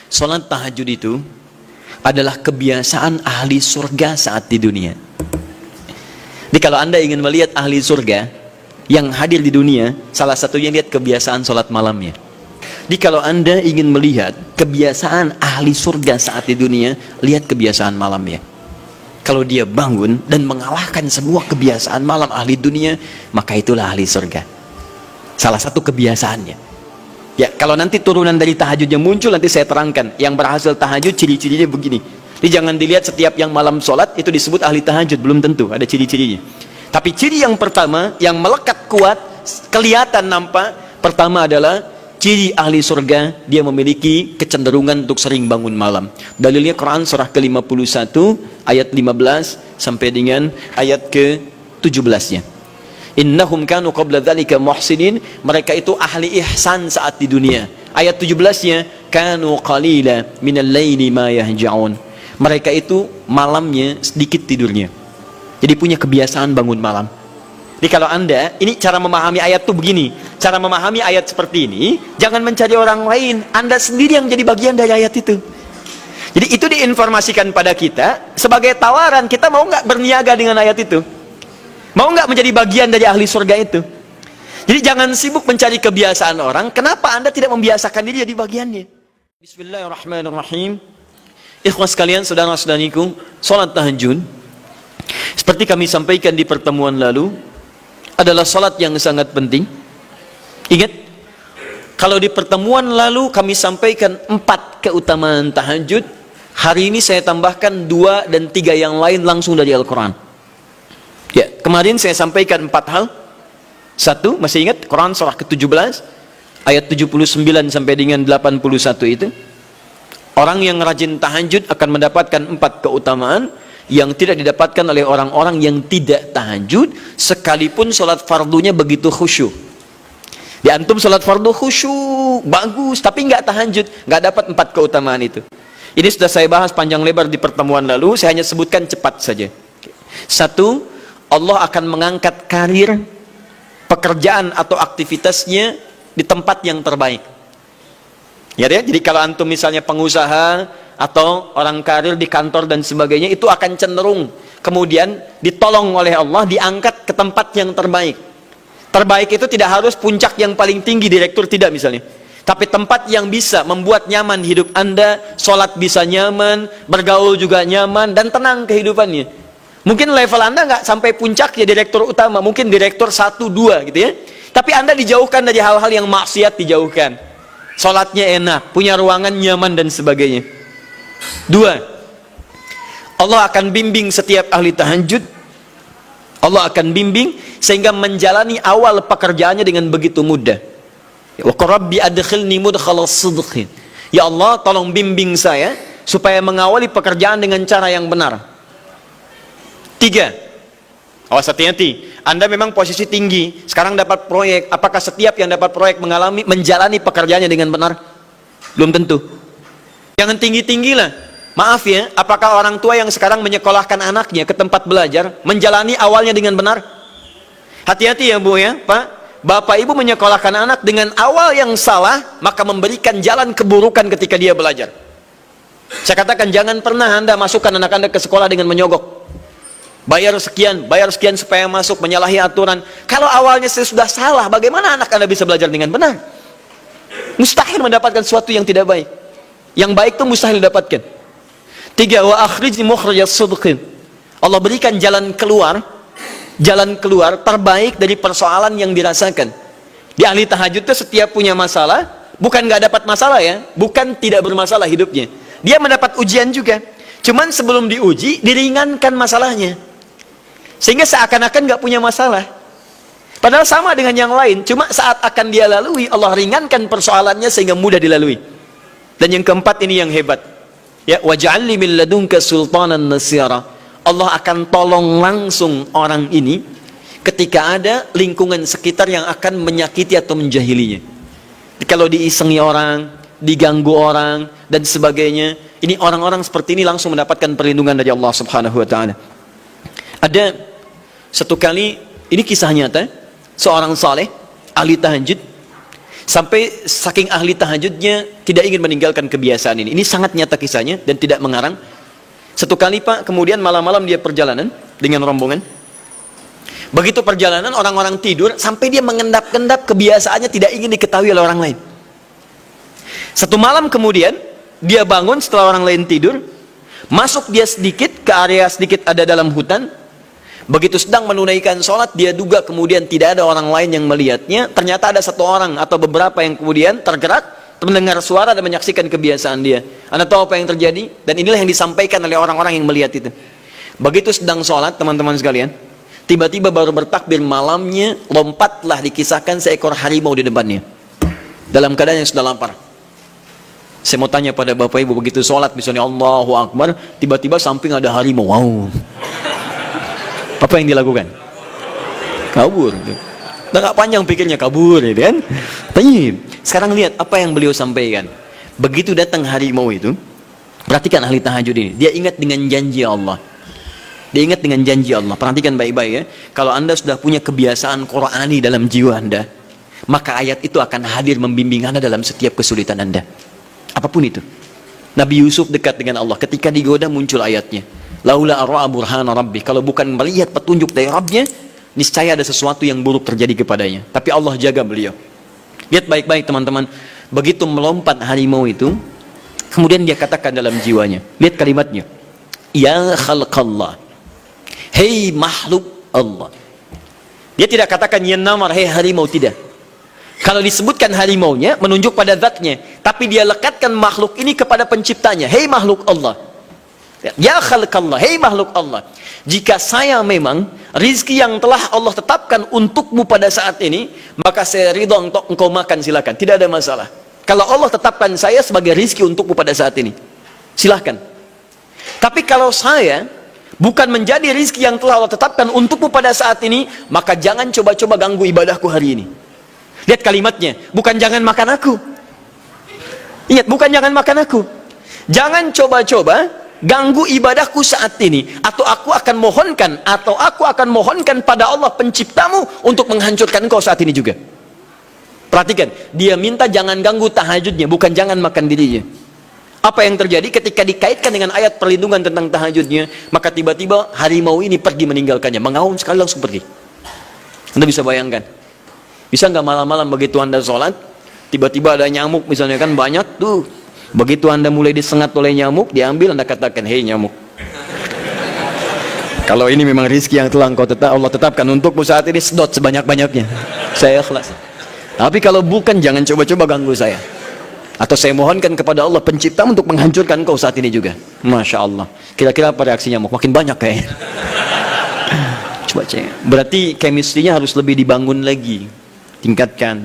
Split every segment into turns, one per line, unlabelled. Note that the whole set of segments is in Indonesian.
Salat tahajud itu adalah kebiasaan ahli surga saat di dunia. Jadi kalau Anda ingin melihat ahli surga yang hadir di dunia, salah satunya lihat kebiasaan salat malamnya. Jadi kalau Anda ingin melihat kebiasaan ahli surga saat di dunia, lihat kebiasaan malamnya. Kalau dia bangun dan mengalahkan semua kebiasaan malam ahli dunia, maka itulah ahli surga. Salah satu kebiasaannya. Ya, kalau nanti turunan dari tahajud yang muncul, nanti saya terangkan. Yang berhasil tahajud, ciri-cirinya begini. Jadi jangan dilihat setiap yang malam sholat, itu disebut ahli tahajud. Belum tentu, ada ciri-cirinya. Tapi ciri yang pertama, yang melekat kuat, kelihatan nampak, pertama adalah ciri ahli surga, dia memiliki kecenderungan untuk sering bangun malam. Dalilnya Quran surah ke-51, ayat 15, sampai dengan ayat ke-17-nya. Innahum kanu qabla dzalika muhsinin, mereka itu ahli ihsan saat di dunia. Ayat 17-nya, kanu qalila minal laili ma yahja'un. Mereka itu malamnya sedikit tidurnya. Jadi punya kebiasaan bangun malam. Jadi kalau Anda, ini cara memahami ayat itu begini. Cara memahami ayat seperti ini, jangan mencari orang lain, Anda sendiri yang menjadi bagian dari ayat itu. Jadi itu diinformasikan pada kita sebagai tawaran, kita mau nggak berniaga dengan ayat itu? Mau nggak menjadi bagian dari ahli surga itu? Jadi jangan sibuk mencari kebiasaan orang. Kenapa Anda tidak membiasakan diri jadi bagiannya? Bismillahirrahmanirrahim. Ikhwas sekalian, saudara-saudariku, salat tahajud seperti kami sampaikan di pertemuan lalu adalah salat yang sangat penting. Ingat, kalau di pertemuan lalu kami sampaikan 4 keutamaan tahajud, hari ini saya tambahkan 2 dan 3 yang lain langsung dari Al-Quran. Ya, kemarin saya sampaikan 4 hal. 1, masih ingat Quran surah ke-17 ayat 79 sampai dengan 81 itu. Orang yang rajin tahajud akan mendapatkan 4 keutamaan yang tidak didapatkan oleh orang-orang yang tidak tahajud, sekalipun sholat fardunya begitu khusyuk. Di antum sholat fardu khusyuk, bagus, tapi nggak tahajud, nggak dapat 4 keutamaan itu. Ini sudah saya bahas panjang lebar di pertemuan lalu, saya hanya sebutkan cepat saja. 1, Allah akan mengangkat karir, pekerjaan atau aktivitasnya di tempat yang terbaik. Ya, jadi kalau antum misalnya pengusaha atau orang karir di kantor dan sebagainya, itu akan cenderung kemudian ditolong oleh Allah, diangkat ke tempat yang terbaik. Terbaik itu tidak harus puncak yang paling tinggi, direktur, tidak misalnya. Tapi tempat yang bisa membuat nyaman hidup Anda, sholat bisa nyaman, bergaul juga nyaman, dan tenang kehidupannya. Mungkin level Anda nggak sampai puncak ya direktur utama, mungkin direktur 1, 2 gitu ya. Tapi Anda dijauhkan dari hal-hal yang maksiat, dijauhkan. Sholatnya enak, punya ruangan nyaman dan sebagainya. 2, Allah akan bimbing setiap ahli tahajud. Allah akan bimbing sehingga menjalani awal pekerjaannya dengan begitu mudah. Wa rabbi adkhilni mudkhala sidqin. Ya Allah, tolong bimbing saya supaya mengawali pekerjaan dengan cara yang benar. 3, awas hati-hati, Anda memang posisi tinggi, sekarang dapat proyek, apakah setiap yang dapat proyek menjalani pekerjaannya dengan benar? Belum tentu. Jangan tinggi-tinggi lah. Maaf ya, apakah orang tua yang sekarang menyekolahkan anaknya ke tempat belajar menjalani awalnya dengan benar? Hati-hati ya Bu ya, Pak. Bapak Ibu menyekolahkan anak dengan awal yang salah, maka memberikan jalan keburukan ketika dia belajar. Saya katakan jangan pernah Anda masukkan anak Anda ke sekolah dengan menyogok. Bayar sekian supaya masuk, menyalahi aturan. Kalau awalnya sudah salah, bagaimana anak Anda bisa belajar dengan benar? Mustahil mendapatkan sesuatu yang tidak baik. Yang baik itu mustahil didapatkan. 3, wa akhrijni mukhrajas sidqin. Allah berikan jalan keluar terbaik dari persoalan yang dirasakan. Di ahli tahajud itu setiap punya masalah, bukan nggak dapat masalah ya, bukan tidak bermasalah hidupnya. Dia mendapat ujian juga. Cuman sebelum diuji, diringankan masalahnya. Sehingga seakan-akan nggak punya masalah. Padahal sama dengan yang lain. Cuma saat akan dia lalui, Allah ringankan persoalannya sehingga mudah dilalui. Dan yang keempat ini yang hebat. Ya, waj'alni min ladunka sultanan nasira. Allah akan tolong langsung orang ini ketika ada lingkungan sekitar yang akan menyakiti atau menjahilinya. Kalau diisengi orang, diganggu orang, dan sebagainya, ini orang-orang seperti ini langsung mendapatkan perlindungan dari Allah Subhanahu wa Ta'ala. Ada satu kali, ini kisah nyata, seorang saleh ahli tahajud Sampai saking ahli tahajudnya tidak ingin meninggalkan kebiasaan ini. Ini sangat nyata kisahnya dan tidak mengarang. Satu kali Pak, kemudian malam-malam dia perjalanan dengan rombongan. Begitu perjalanan orang-orang tidur sampai dia mengendap-endap, kebiasaannya tidak ingin diketahui oleh orang lain. Satu malam kemudian dia bangun setelah orang lain tidur, masuk dia sedikit ke area sedikit ada dalam hutan. Begitu sedang menunaikan sholat, dia duga kemudian tidak ada orang lain yang melihatnya. Ternyata ada satu orang atau beberapa yang kemudian tergerak, mendengar suara dan menyaksikan kebiasaan dia. Anda tahu apa yang terjadi? Dan inilah yang disampaikan oleh orang-orang yang melihat itu. Begitu sedang sholat, teman-teman sekalian, tiba-tiba baru bertakbir malamnya, lompatlah dikisahkan seekor harimau di depannya. Dalam keadaan yang sudah lapar. Saya mau tanya pada bapak ibu, begitu sholat misalnya Allahu Akbar, tiba-tiba samping ada harimau. Wow. Apa yang dilakukan? Kabur. Nah, gak panjang pikirnya, kabur gitu kan. Tapi sekarang lihat apa yang beliau sampaikan. Begitu datang harimau itu, perhatikan ahli tahajud ini, dia ingat dengan janji Allah. Dia ingat dengan janji Allah. Perhatikan baik-baik ya. Kalau Anda sudah punya kebiasaan Qur'ani dalam jiwa Anda, maka ayat itu akan hadir membimbing Anda dalam setiap kesulitan Anda. Apapun itu. Nabi Yusuf dekat dengan Allah, ketika digoda muncul ayatnya. Laula ar'a burhana rabbi, kalau bukan melihat petunjuk dari Rabbnya, niscaya ada sesuatu yang buruk terjadi kepadanya. Tapi Allah jaga beliau. Lihat baik-baik teman-teman, begitu melompat harimau itu, kemudian dia katakan dalam jiwanya, lihat kalimatnya, ya khalqallah, hei makhluk Allah. Dia tidak katakan ya namar, hei harimau, tidak. Kalau disebutkan harimaunya menunjuk pada zatnya, tapi dia lekatkan makhluk ini kepada penciptanya, hei makhluk Allah. Ya khalqallah, hei makhluk Allah, jika saya memang rizki yang telah Allah tetapkan untukmu pada saat ini, maka saya ridho untuk engkau makan, silakan, tidak ada masalah. Kalau Allah tetapkan saya sebagai rizki untukmu pada saat ini, silahkan. Tapi kalau saya bukan menjadi rizki yang telah Allah tetapkan untukmu pada saat ini, maka jangan coba-coba ganggu ibadahku hari ini. Lihat kalimatnya, bukan jangan makan aku. Ingat, bukan jangan makan aku. Jangan coba-coba ganggu ibadahku saat ini, atau aku akan mohonkan pada Allah penciptamu untuk menghancurkan engkau saat ini juga. Perhatikan, dia minta jangan ganggu tahajudnya, bukan jangan makan dirinya. Apa yang terjadi ketika dikaitkan dengan ayat perlindungan tentang tahajudnya, maka tiba-tiba harimau ini pergi meninggalkannya, mengaum sekali langsung pergi. Anda bisa bayangkan, bisa nggak malam-malam begitu Anda sholat, tiba-tiba ada nyamuk misalnya kan banyak tuh. Begitu Anda mulai disengat oleh nyamuk, diambil, Anda katakan, hei nyamuk, kalau ini memang rizki yang telah Allah tetapkan untukmu saat ini, sedot sebanyak-banyaknya, saya ikhlas. Tapi kalau bukan, jangan coba-coba ganggu saya. Atau saya mohonkan kepada Allah pencipta untuk menghancurkan kau saat ini juga. Masya Allah. Kira-kira apa reaksi nyamuk? Makin banyak kayaknya. Coba cek. Berarti chemistry-nya harus lebih dibangun lagi. Tingkatkan.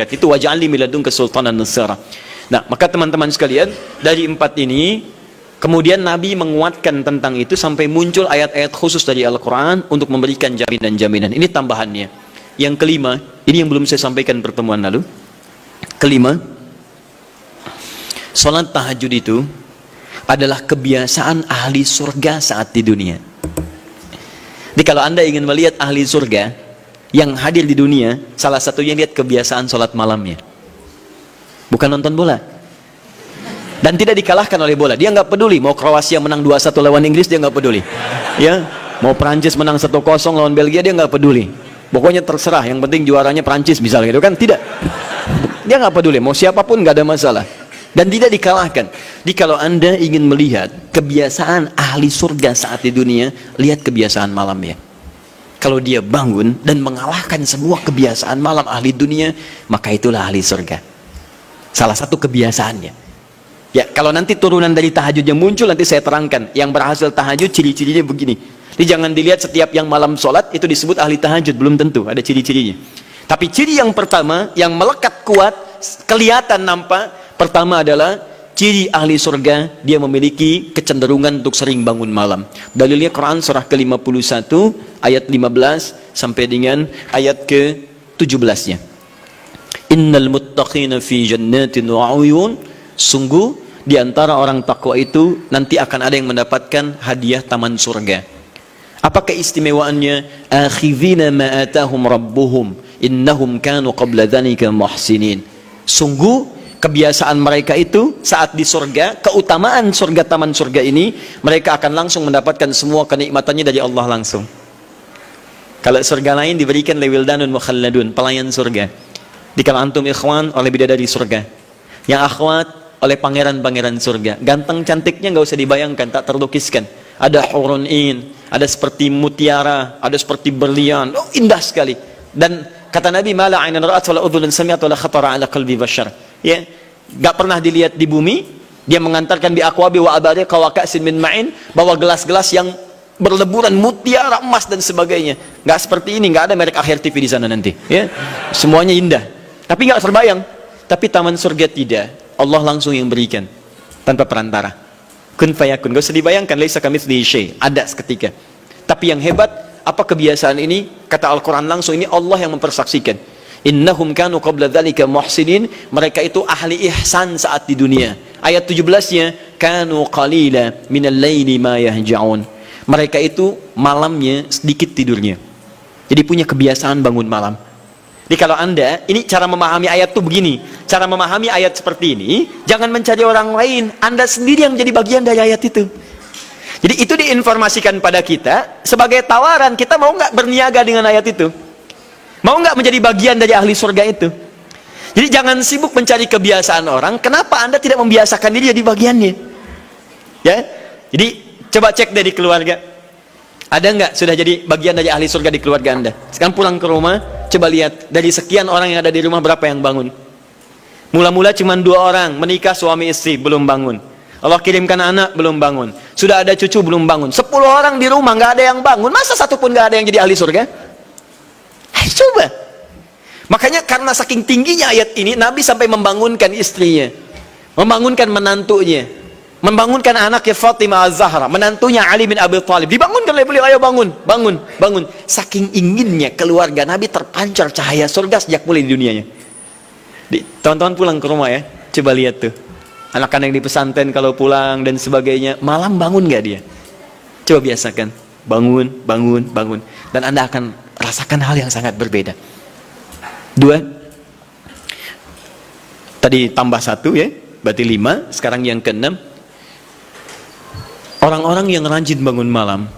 Itu waj'alni min ladunka sultanan nasira. Nah, maka teman-teman sekalian, dari 4 ini, kemudian Nabi menguatkan tentang itu sampai muncul ayat-ayat khusus dari Al-Quran untuk memberikan jaminan-jaminan. Ini tambahannya. Yang kelima, ini yang belum saya sampaikan pertemuan lalu. Kelima, sholat tahajud itu adalah kebiasaan ahli surga saat di dunia. Jadi kalau Anda ingin melihat ahli surga yang hadir di dunia, salah satunya lihat kebiasaan sholat malamnya. Bukan nonton bola. Dan tidak dikalahkan oleh bola. Dia nggak peduli mau Kroasia menang 2-1 lawan Inggris, dia nggak peduli. Ya, mau Prancis menang 1-0 lawan Belgia, dia nggak peduli. Pokoknya terserah, yang penting juaranya Prancis misalnya gitu kan. Tidak. Dia nggak peduli, mau siapapun nggak ada masalah. Dan tidak dikalahkan. Jadi kalau Anda ingin melihat kebiasaan ahli surga saat di dunia, lihat kebiasaan malamnya. Kalau dia bangun dan mengalahkan semua kebiasaan malam ahli dunia, maka itulah ahli surga. Salah satu kebiasaannya. Ya, kalau nanti turunan dari tahajud yang muncul, nanti saya terangkan. Yang berhasil tahajud, ciri-cirinya begini. Jadi jangan dilihat setiap yang malam sholat, itu disebut ahli tahajud. Belum tentu, ada ciri-cirinya. Tapi ciri yang pertama, yang melekat kuat, kelihatan nampak, pertama adalah ciri ahli surga, dia memiliki kecenderungan untuk sering bangun malam. Dalilnya Quran surah ke-51, ayat 15, sampai dengan ayat ke-17-nya. Innal muttaqina fi jannatin wa uyun, sungguh di antara orang takwa itu nanti akan ada yang mendapatkan hadiah taman surga. Apa keistimewaannya? Akhidhina ma atahum rabbuhum innahum kanu qabla dzalika muhsinin. Sungguh kebiasaan mereka itu saat di surga, keutamaan surga, taman surga ini, mereka akan langsung mendapatkan semua kenikmatannya dari Allah langsung. Kalau surga lain diberikan lewildanun mukhalladun, pelayan surga. Di kalau antum ikhwan oleh bidadari surga, yang akhwat oleh pangeran-pangeran surga. Ganteng cantiknya nggak usah dibayangkan, tak terlukiskan. Ada hurun in, ada seperti mutiara, ada seperti berlian. Oh, indah sekali. Dan kata Nabi, mala ainan ra'at wala udhun sami'at wala khatara ala qalbi bashar. Ya, nggak pernah dilihat di bumi. Dia mengantarkan bi aqwabi wa abariq wa ka'sin min ma'in, bawa gelas-gelas yang berleburan mutiara, emas dan sebagainya. Nggak seperti ini, nggak ada merek Akhir TV di sana nanti. Ya, semuanya indah. Tapi nggak terbayang. Tapi taman surga tidak. Allah langsung yang berikan tanpa perantara. Kun fayakun. Gak usah dibayangkan, laisa kamitslihi syai', ada seketika. Tapi yang hebat, apa kebiasaan ini? Kata Al-Quran langsung, ini Allah yang mempersaksikan. Innahum kanu qabla dzalika muhsinin. Mereka itu ahli ihsan saat di dunia. Ayat 17-nya, kanu qalila minal laili ma yahja'un. Mereka itu malamnya sedikit tidurnya. Jadi punya kebiasaan bangun malam. Jadi kalau Anda, ini cara memahami ayat itu begini. Cara memahami ayat seperti ini, jangan mencari orang lain. Anda sendiri yang menjadi bagian dari ayat itu. Jadi itu diinformasikan pada kita sebagai tawaran. Kita mau nggak berniaga dengan ayat itu? Mau nggak menjadi bagian dari ahli surga itu? Jadi jangan sibuk mencari kebiasaan orang. Kenapa Anda tidak membiasakan diri jadi bagiannya? Ya. Jadi coba cek dari keluarga. Ada nggak sudah jadi bagian dari ahli surga di keluarga Anda? Sekarang pulang ke rumah, coba lihat dari sekian orang yang ada di rumah berapa yang bangun? Mula-mula cuma 2 orang, menikah suami istri belum bangun. Allah kirimkan anak belum bangun. Sudah ada cucu belum bangun. 10 orang di rumah nggak ada yang bangun. Masa satu pun nggak ada yang jadi ahli surga? Ayo coba. Makanya karena saking tingginya ayat ini, Nabi sampai membangunkan istrinya, membangunkan menantunya, membangunkan anaknya Fatimah Az-Zahra, menantunya Ali bin Abi Thalib. Dibangunkan oleh beliau, ayo bangun, bangun, bangun. Saking inginnya keluarga Nabi terpancar cahaya surga sejak mulai di dunianya. Teman-teman pulang ke rumah ya, coba lihat tuh. Anak-anak di pesantren kalau pulang dan sebagainya, malam bangun nggak dia? Coba biasakan, bangun, bangun, bangun. Dan Anda akan rasakan hal yang sangat berbeda. 2. Tadi tambah 1 ya, berarti 5. Sekarang yang ke-6. Orang-orang yang rajin bangun malam,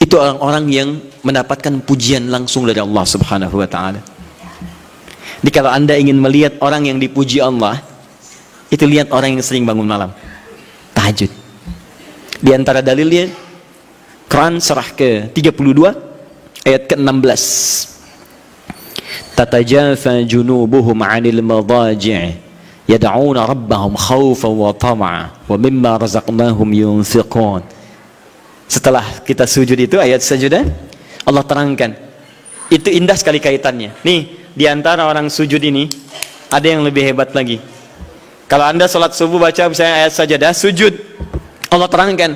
itu orang-orang yang mendapatkan pujian langsung dari Allah Subhanahu wa ta'ala. Jadi kalau Anda ingin melihat orang yang dipuji Allah, itu lihat orang yang sering bangun malam, tahajud. Di antara dalilnya, Quran surah ke-32 ayat ke-16. Tatajafa junubuhum 'anil madaji' yad'una rabbahum khawfan wa tama'a wa mimma razaqnahum yunfiqun. Setelah kita sujud itu ayat sajadah, Allah terangkan. Itu indah sekali kaitannya. Nih, di antara orang sujud ini ada yang lebih hebat lagi. Kalau Anda sholat subuh baca misalnya ayat sajadah, sujud, Allah terangkan.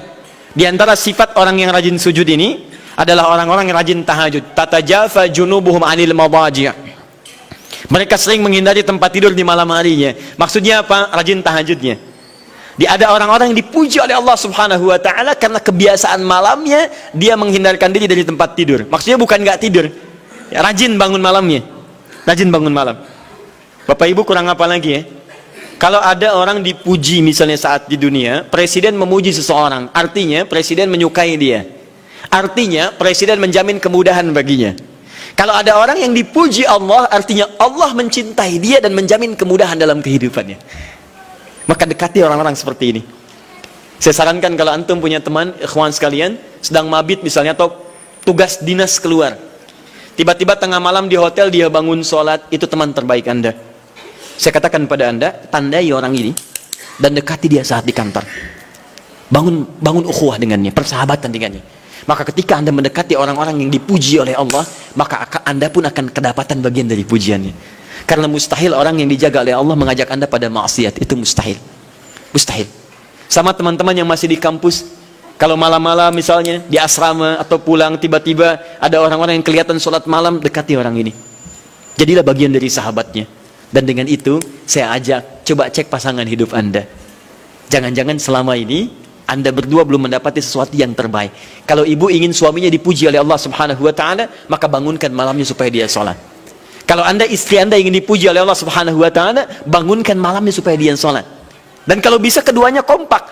Di antara sifat orang yang rajin sujud ini adalah orang-orang yang rajin tahajud. Tatajafa junubuhum 'anil madaji'. Mereka sering menghindari tempat tidur di malam harinya. Maksudnya apa? Rajin tahajudnya. Ada orang-orang yang dipuji oleh Allah Subhanahu wa ta'ala karena kebiasaan malamnya dia menghindarkan diri dari tempat tidur. Maksudnya bukan nggak tidur, ya, rajin bangun malamnya. Rajin bangun malam. Bapak Ibu kurang apa lagi ya? Kalau ada orang dipuji misalnya saat di dunia, presiden memuji seseorang, artinya presiden menyukai dia. Artinya presiden menjamin kemudahan baginya. Kalau ada orang yang dipuji Allah, artinya Allah mencintai dia dan menjamin kemudahan dalam kehidupannya. Maka dekati orang-orang seperti ini. Saya sarankan kalau antum punya teman, ikhwan sekalian, sedang mabit misalnya atau tugas dinas keluar, tiba-tiba tengah malam di hotel dia bangun sholat, itu teman terbaik Anda. Saya katakan pada Anda, tandai orang ini dan dekati dia saat di kantor. Bangun ukhuwah dengannya, persahabatan dengannya. Maka ketika Anda mendekati orang-orang yang dipuji oleh Allah, maka Anda pun akan kedapatan bagian dari pujiannya. Karena mustahil orang yang dijaga oleh Allah mengajak Anda pada maksiat, itu mustahil. Mustahil. Sama teman-teman yang masih di kampus, kalau malam-malam misalnya di asrama atau pulang tiba-tiba ada orang-orang yang kelihatan sholat malam, dekati orang ini. Jadilah bagian dari sahabatnya. Dan dengan itu saya ajak, coba cek pasangan hidup Anda. Jangan-jangan selama ini Anda berdua belum mendapati sesuatu yang terbaik. Kalau ibu ingin suaminya dipuji oleh Allah Subhanahu wa ta'ala, maka bangunkan malamnya supaya dia sholat. Kalau istri anda ingin dipuji oleh Allah Subhanahu wa Ta'ala, bangunkan malamnya supaya dia sholat. Dan kalau bisa keduanya kompak.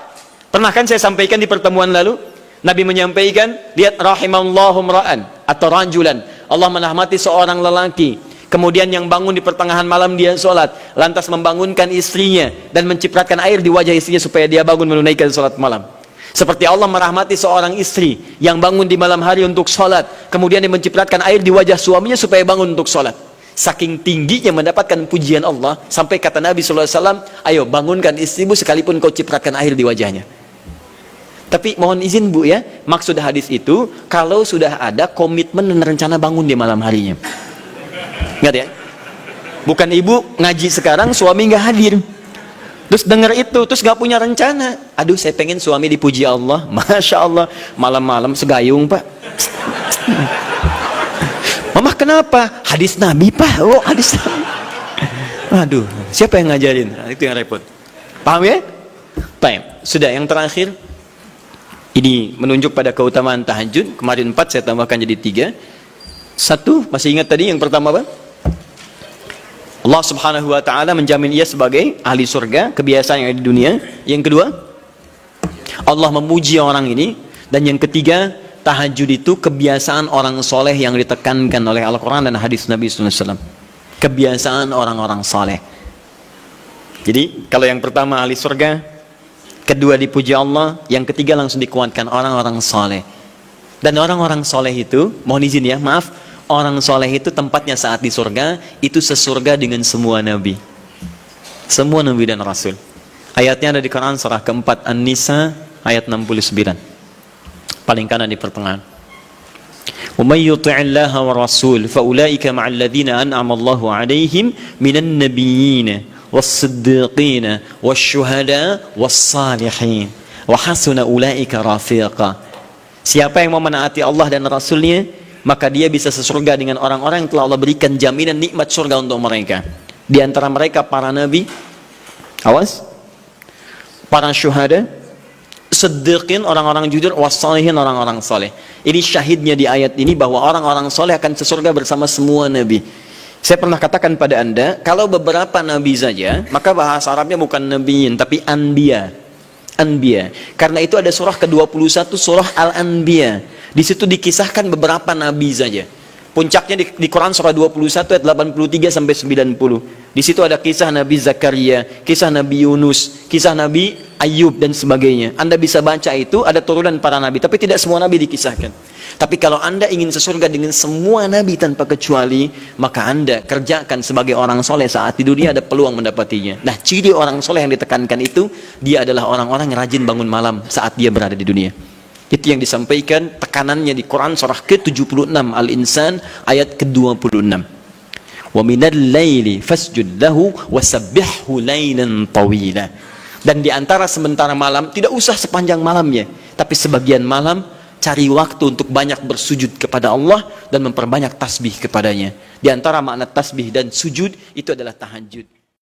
Pernah kan saya sampaikan di pertemuan lalu, Nabi menyampaikan, lihat rahimallahu mra'an atau rajulan, Allah merahmati seorang lelaki, kemudian yang bangun di pertengahan malam dia sholat, lantas membangunkan istrinya dan mencipratkan air di wajah istrinya supaya dia bangun menunaikan sholat malam. Seperti Allah merahmati seorang istri yang bangun di malam hari untuk sholat, kemudian dia mencipratkan air di wajah suaminya supaya bangun untuk sholat. Saking tingginya mendapatkan pujian Allah, sampai kata Nabi SAW, ayo bangunkan istrimu sekalipun kau cipratkan air di wajahnya. Tapi mohon izin Bu ya, maksud hadis itu kalau sudah ada komitmen dan rencana bangun di malam harinya. Ingat ya, bukan ibu ngaji sekarang suami nggak hadir, terus dengar itu terus nggak punya rencana. Aduh saya pengen suami dipuji Allah, masya Allah, malam-malam segayung Pak. Mama kenapa? Hadis Nabi Pak. Oh hadis Nabi. Aduh siapa yang ngajarin? Nah, itu yang repot. Paham ya? Baik. Sudah yang terakhir. Ini menunjuk pada keutamaan tahajud. Kemarin 4 saya tambahkan jadi 3. 1 masih ingat tadi yang pertama apa? Allah Subhanahu wa Ta'ala menjamin ia sebagai ahli surga, kebiasaan yang ada di dunia. Yang kedua, Allah memuji orang ini. Dan yang ketiga, tahajud itu kebiasaan orang soleh yang ditekankan oleh Al-Quran dan hadis Nabi SAW. Kebiasaan orang-orang soleh. Jadi kalau yang pertama ahli surga, kedua dipuji Allah, yang ketiga langsung dikuatkan orang-orang soleh. Dan orang-orang soleh itu, mohon izin ya, maaf, orang soleh itu tempatnya saat di surga itu sesurga dengan semua nabi, semua nabi dan rasul. Ayatnya ada di Quran surah keempat An-Nisa ayat 69. Paling kanan di pertengahan. Wa may yuti'illaha wa rasul fa ulaika ma'al ladzina an'ama Allahu 'alaihim minan nabiyyin was-siddiqin wasyuhada was-salihin wa hasuna ulaika rafiqa. Siapa yang mau menaati Allah dan Rasulnya, maka dia bisa sesurga dengan orang-orang yang telah Allah berikan jaminan nikmat surga untuk mereka. Di antara mereka para nabi, awas, para syuhada, siddiqin orang-orang jujur, wassalihin orang-orang soleh. Ini syahidnya di ayat ini bahwa orang-orang soleh akan sesurga bersama semua nabi. Saya pernah katakan pada anda, kalau beberapa nabi saja, maka bahasa Arabnya bukan nabiyin tapi anbiya. Anbiya. Karena itu ada surah ke-21 surah Al-Anbiya. Di situ dikisahkan beberapa nabi saja. Puncaknya di Quran surah 21 ayat 83 sampai 90. Di situ ada kisah Nabi Zakaria, kisah Nabi Yunus, kisah Nabi Ayub dan sebagainya. Anda bisa baca itu, ada turunan para nabi, tapi tidak semua nabi dikisahkan. Tapi kalau Anda ingin sesurga dengan semua nabi tanpa kecuali, maka Anda kerjakan sebagai orang soleh saat di dunia, ada peluang mendapatinya. Nah, ciri orang soleh yang ditekankan itu, dia adalah orang-orang yang rajin bangun malam saat dia berada di dunia. Itu yang disampaikan tekanannya di Quran surah ke-76 Al-Insan ayat ke-26. Wa minal laili fasjud lahu wasabbihhu lailan tawila. Dan di antara sementara malam, tidak usah sepanjang malamnya, tapi sebagian malam cari waktu untuk banyak bersujud kepada Allah dan memperbanyak tasbih kepadanya. Di antara makna tasbih dan sujud itu adalah tahajud.